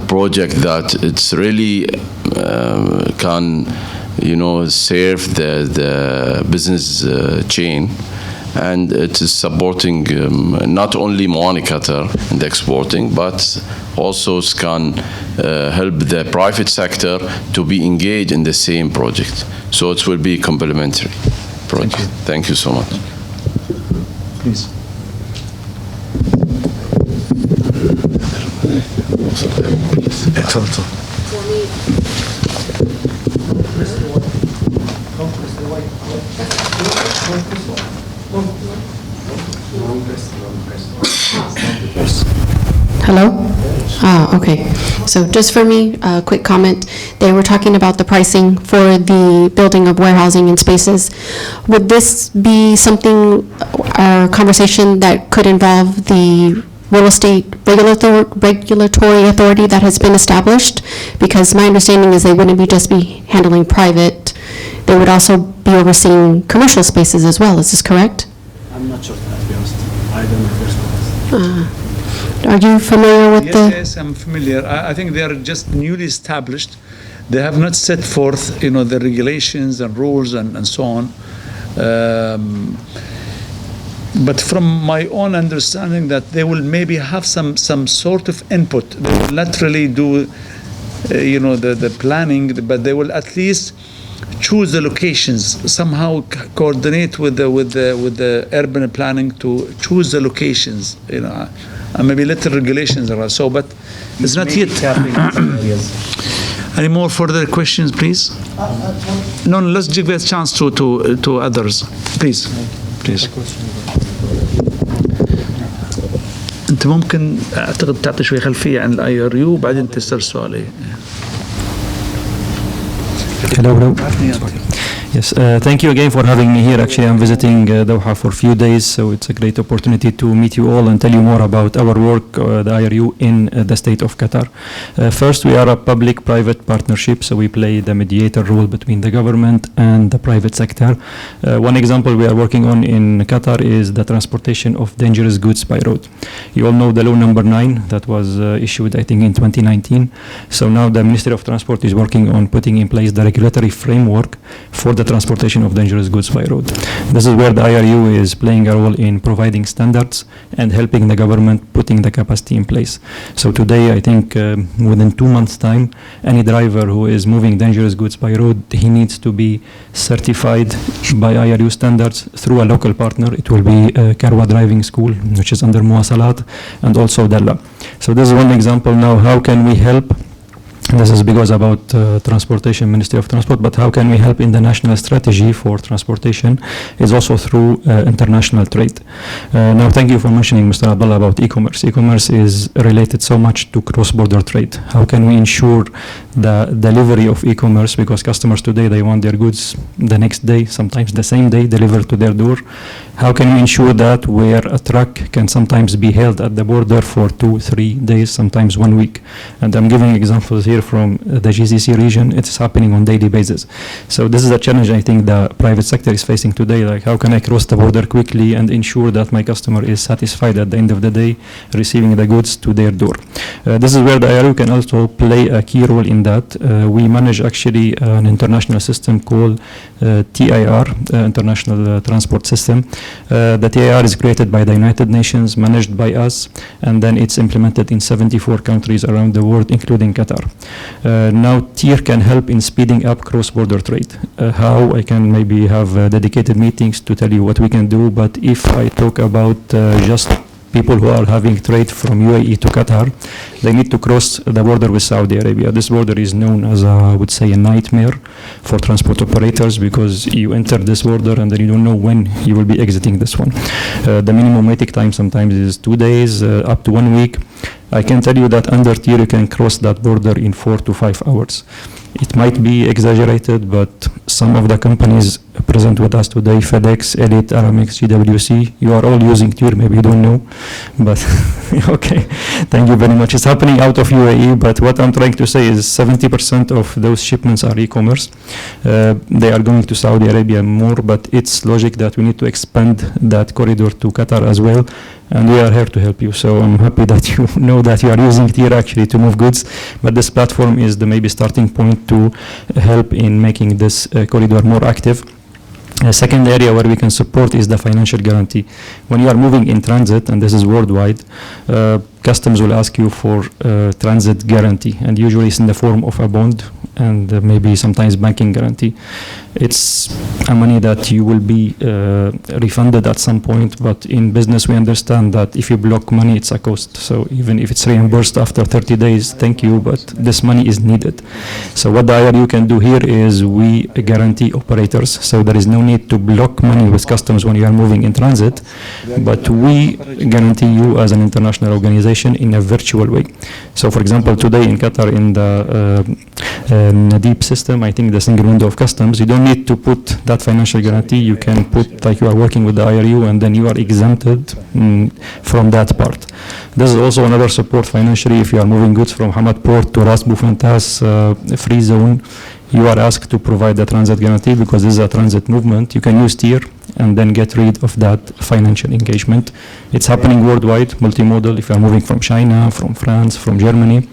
project that it's really can serve the business chain, and it is supporting not only Mawani Qatar in the exporting, but also can help the private sector to be engaged in the same project. So it will be complementary project. Thank you so much. Please. Hello? Okay. So just for me, a quick comment. They were talking about the pricing for the building of warehousing and spaces. Would this be something, a conversation that could involve the real estate regulatory authority that has been established? Because my understanding is they wouldn't be handling private, they would also be overseeing commercial spaces as well. Is this correct? I'm not sure, to be honest. I don't know first. Are you familiar with the? Yes, I'm familiar. I think they are just newly established. They have not set forth, the regulations and rules and so on. But from my own understanding, that they will maybe have some sort of input. They will not really do, the planning, but they will at least choose the locations, somehow coordinate with the urban planning to choose the locations, and maybe little regulations or so, but it's not yet. Any more further questions, please? No, let's give a chance to others, please. انت ممكن اعتقد تعطي شوي خلفيه عن الاي ار يو وبعدين تسال سؤالي. Hello. Yes, thank you again for having me here. Actually, I'm visiting Doha for a few days, so it's a great opportunity to meet you all and tell you more about our work, the IRU, in the state of Qatar. First, we are a public-private partnership, so we play the mediator role between the government and the private sector. One example we are working on in Qatar is the transportation of dangerous goods by road. You all know the law number 9 that was issued, I think, in 2019. So now the Ministry of Transport is working on putting in place the regulatory framework for the transportation of dangerous goods by road. This is where the IRU is playing a role in providing standards and helping the government putting the capacity in place. So today, I think within 2 months' time, any driver who is moving dangerous goods by road, he needs to be certified by IRU standards through a local partner. It will be Karwa Driving School, which is under Muwasalat, and also Dalla. So this is one example. Now, how can we help? This is because about transportation, Ministry of Transport, but how can we help in the national strategy for transportation is also through international trade. Now, thank you for mentioning, Mr. Abdullah, about e-commerce. E-commerce is related so much to cross-border trade. How can we ensure the delivery of e-commerce, because customers today, they want their goods the next day, sometimes the same day, delivered to their door. How can we ensure that where a truck can sometimes be held at the border for 2-3 days, sometimes 1 week? And I'm giving examples here from the GCC region. It's happening on daily basis. So this is a challenge I think the private sector is facing today. Like, how can I cross the border quickly and ensure that my customer is satisfied at the end of the day, receiving the goods to their door? This is where the IRU can also play a key role in that. We manage actually an international system called TIR, International Transport System. The TIR is created by the United Nations, managed by us, and then it's implemented in 74 countries around the world, including Qatar. Now, TIR can help in speeding up cross-border trade. How I can maybe have dedicated meetings to tell you what we can do, but if I talk about just people who are having trade from UAE to Qatar, they need to cross the border with Saudi Arabia. This border is known as, I would say, a nightmare for transport operators, because you enter this border and then you don't know when you will be exiting this one. The minimum waiting time sometimes is 2 days, up to 1 week. I can tell you that under TIR you can cross that border in 4 to 5 hours. It might be exaggerated, but some of the companies present with us today, FedEx, Elite, Aramex, GWC, you are all using TIR, maybe you don't know, but okay, thank you very much. It's happening out of UAE, but what I'm trying to say is 70% of those shipments are e-commerce. They are going to Saudi Arabia more, but it's logic that we need to expand that corridor to Qatar as well, and we are here to help you. So I'm happy that you know that you are using TIR actually to move goods, but this platform is the maybe starting point to help in making this corridor more active. Second area where we can support is the financial guarantee. When you are moving in transit, and this is worldwide, customs will ask you for transit guarantee, and usually it's in the form of a bond and maybe sometimes banking guarantee. It's a money that you will be refunded at some point, but in business we understand that if you block money, it's a cost. So even if it's reimbursed after 30 days, thank you, but this money is needed. So what the IRU can do here is we guarantee operators, so there is no need to block money with customs when you are moving in transit, but we guarantee you as an international organization in a virtual way. So for example, today in Qatar, in the deep system. I think the single window of customs, you don't need to put that financial guarantee. You can put like you are working with the IRU and then you are exempted from that part. This is also another support financially. If you are moving goods from Hamad Port to Ras Boufantas free zone, you are asked to provide the transit guarantee because this is a transit movement. You can use tier and then get rid of that financial engagement. It's happening worldwide, multimodal. If you are moving from China, from France, from Germany,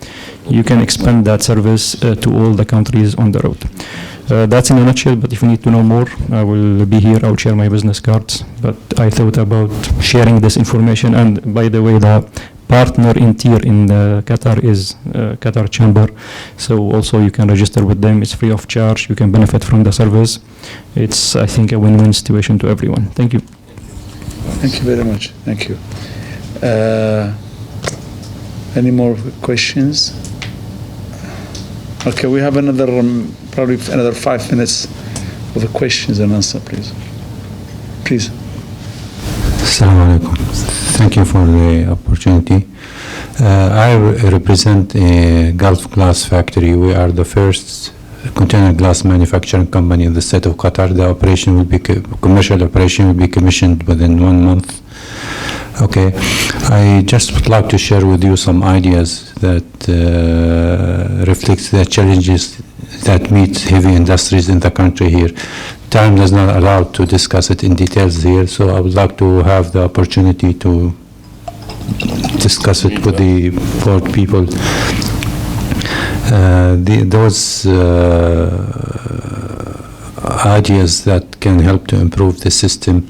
you can expand that service to all the countries on the road. That's in a nutshell, but if you need to know more, I will be here. I will share my business cards. But I thought about sharing this information. And by the way, the partner in tier in Qatar is Qatar Chamber. So also you can register with them. It's free of charge. You can benefit from the service. It's, I think, a win-win situation to everyone. Thank you. Thank you very much. Thank you. Any more questions? Okay, we have another, probably another 5 minutes for the questions and answer, please. Please. Assalamu alaikum. Thank you for the opportunity. I represent a Gulf Glass factory. We are the first container glass manufacturing company in the state of Qatar. The operation will be commercial operation will be commissioned within 1 month. Okay, I just would like to share with you some ideas that reflect the challenges that meet heavy industries in the country here. Time does not allow to discuss it in details here, so I would like to have the opportunity to discuss it with the board people. Those ideas that can help to improve the system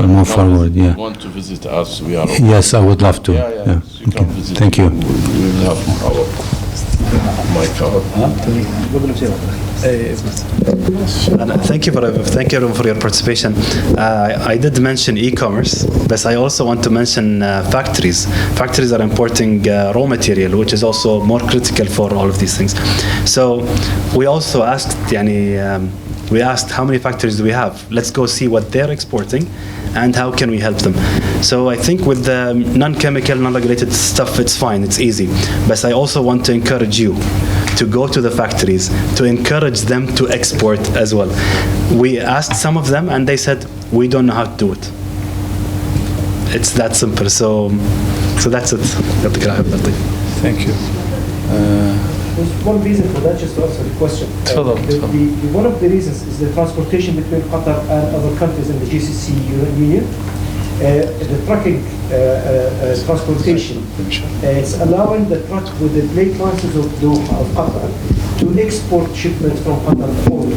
move forward. Yeah. Want to visit us? We are. Yes, I would love to. Yeah. You can visit. Thank you. We will have our mic out. Thank you everyone for your participation. I did mention e-commerce, but I also want to mention factories. Factories are importing raw material, which is also more critical for all of these things. So we also asked, we asked how many factories do we have? Let's go see what they're exporting and how can we help them. So I think with the non-chemical, non-regulated stuff, it's fine, it's easy. But I also want to encourage you to go to the factories, to encourage them to export as well. We asked some of them and they said, we don't know how to do it. It's that simple. So that's it. Thank you. There's one reason for that, just to answer the question. One of the reasons is the transportation between Qatar and other countries in the GCC union. The trucking transportation, it's allowing the truck with the plate license of Doha, of Qatar, to export shipments from Qatar only.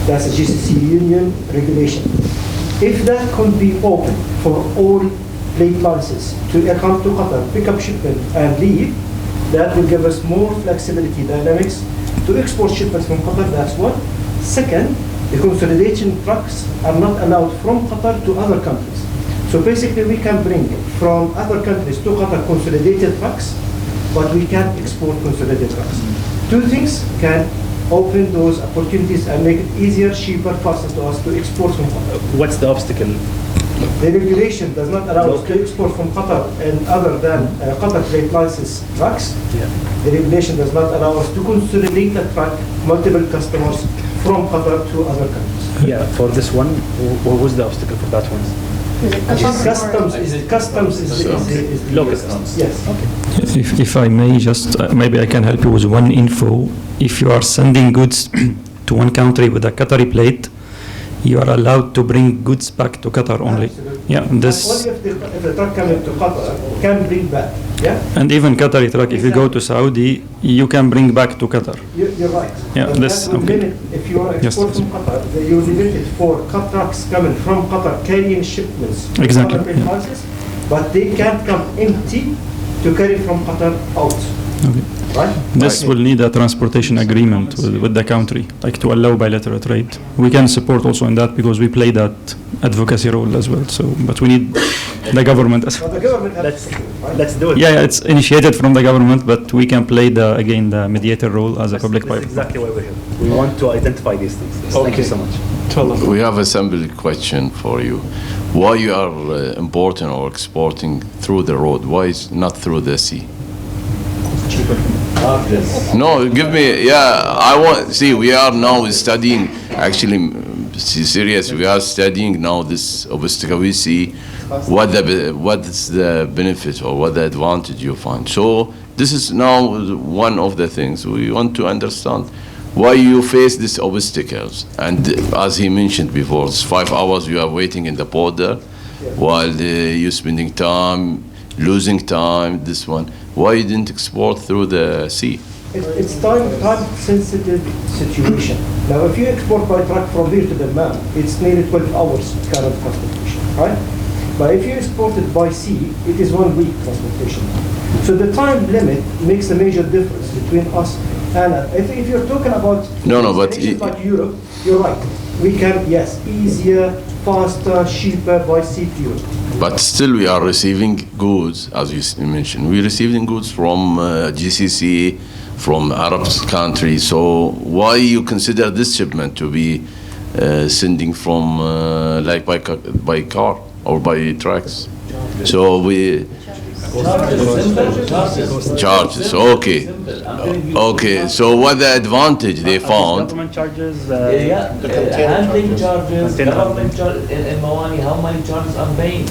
That's a GCC union regulation. If that could be open for all plate licenses to come to Qatar, pick up shipment and leave, that will give us more flexibility dynamics to export shipments from Qatar. That's one. Second, the consolidation trucks are not allowed from Qatar to other countries. So basically we can bring from other countries to Qatar consolidated trucks, but we can't export consolidated trucks. Two things can open those opportunities and make it easier, cheaper, faster to us to export from Qatar. What's the obstacle? The regulation does not allow us to export from Qatar and other than Qatar trade license trucks. Yeah. The regulation does not allow us to consolidate a truck, multiple customers from Qatar to other countries. Yeah, for this one, what was the obstacle for that one? Customs is local customs. Yes. Okay. If I may just, maybe I can help you with one info. If you are sending goods to one country with a Qatari plate, you are allowed to bring goods back to Qatar only. Absolutely. Yeah, this. Only if the truck coming to Qatar can bring back. Yeah. And even Qatari truck, if you go to Saudi, you can bring back to Qatar. You're right. Yeah, but this. Okay. If you are export from Qatar, you're limited for trucks coming from Qatar carrying shipments. Exactly. Yeah. But they can't come empty to carry from Qatar out. Okay. Right? This will need a transportation agreement with the country, like to allow bilateral trade. We can support also in that because we play that advocacy role as well. So, but we need the government as well. The government let's do it. Yeah, it's initiated from the government, but we can play the mediator role as a public private. That's exactly why we're here. We want to identify these things. Okay. Thank you so much. We have a simple question for you. Why you are importing or exporting through the road? Why is not through the sea? No, give me, yeah, I want, see, we are now studying, actually, serious, we are studying now this obstacle. We see what is the benefit or what the advantage you find. So this is now one of the things we want to understand. Why you face these obstacles. And as he mentioned before, it's 5 hours you are waiting in the border while you're spending time, losing time, this one. Why you didn't export through the sea? It's time-sensitive situation. Now, if you export by truck from here to Dammam, it's nearly 12 hours kind of transportation, right? But if you export it by sea, it is 1 week transportation. So the time limit makes a major difference between us and if you're talking about but like Europe, you're right. We can, yes, easier, faster, cheaper by sea to Europe. But still we are receiving goods, as you mentioned. We're receiving goods from GCC, from Arab countries. So why you consider this shipment to be sending from like by car or by trucks? So we charges. Okay. Okay. So what the advantage they found? Government charges, handling charges, government charges in Mawani. How many charges I'm paying?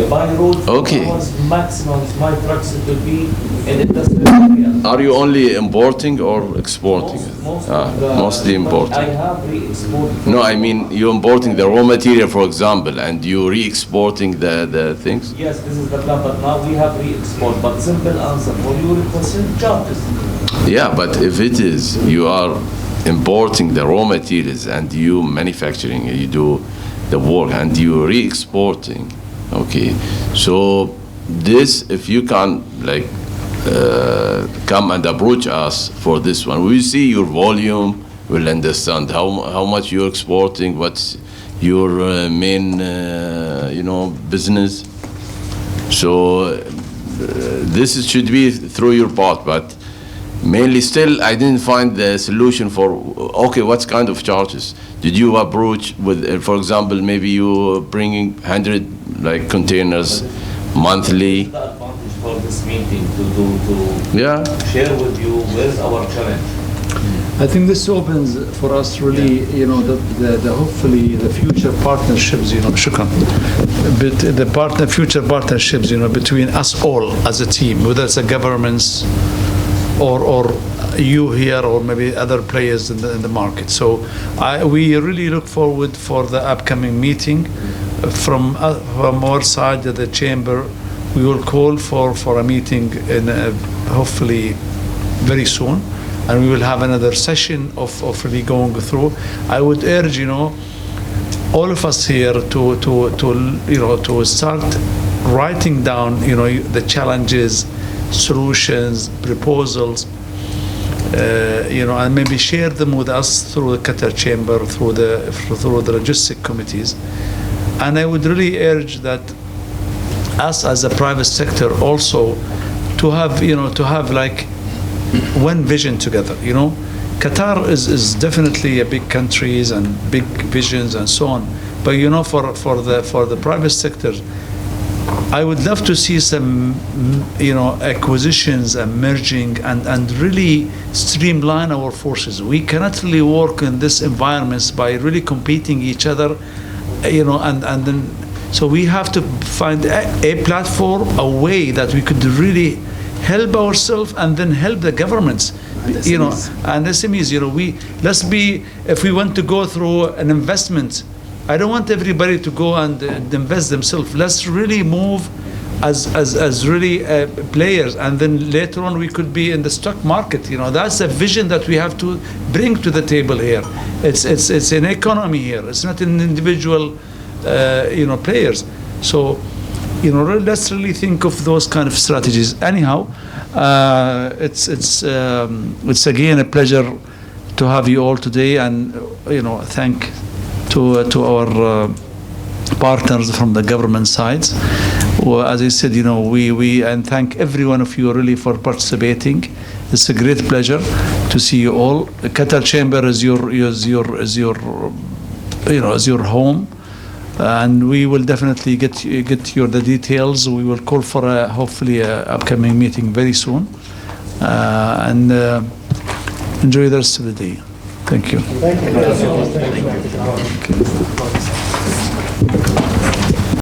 By road, okay. Maximum my trucks it will be in industrial area. Are you only importing or exporting? Mostly importing. I have re-exported. No, I mean you're importing the raw material, for example, and you re-exporting the things? Yes, this is the plan, but now we have re-export. But simple answer for your question, charges. Yeah, but if it is, you are importing the raw materials and you manufacturing, you do the work and you re-exporting. Okay, so this, if you can like come and approach us for this one, we see your volume, we'll understand how much you're exporting, what's your main business. So this should be through your part, but mainly still I didn't find the solution for, okay, what kind of charges? Did you approach with, for example, maybe you bringing 100 like containers monthly? The advantage for this meeting to share with you where's our challenge. I think this opens for us really, the hopefully the future partnerships, shukran. But the future partnerships, between us all as a team, whether it's the governments or you here or maybe other players in the market. So we really look forward for the upcoming meeting. From our side of the chamber, we will call for a meeting in hopefully very soon, and we will have another session of really going through. I would urge all of us here to start writing down the challenges, solutions, proposals, and maybe share them with us through the Qatar chamber, through the logistic committees. And I would really urge that us as a private sector also to have like one vision together. Qatar is definitely a big country and big visions and so on. But for the private sector, I would love to see some acquisitions and merging and really streamline our forces. We cannot really work in this environments by really competing each other. And then, so we have to find a platform, a way that we could really help ourselves and then help the governments, and SMEs. Let's be, if we want to go through an investment, I don't want everybody to go and invest themselves. Let's really move as really players, and then later on we could be in the stock market. That's a vision that we have to bring to the table here. It's an economy here. It's not an individual players. So let's really think of those kind of strategies. Anyhow, it's again a pleasure to have you all today, and thank to our partners from the government sides. Well, as I said, we and thank every one of you really for participating. It's a great pleasure to see you all. The Qatar Chamber is your home, and we will definitely get you the details. We will call for hopefully a upcoming meeting very soon, and enjoy the rest of the day. Thank you. Thank you.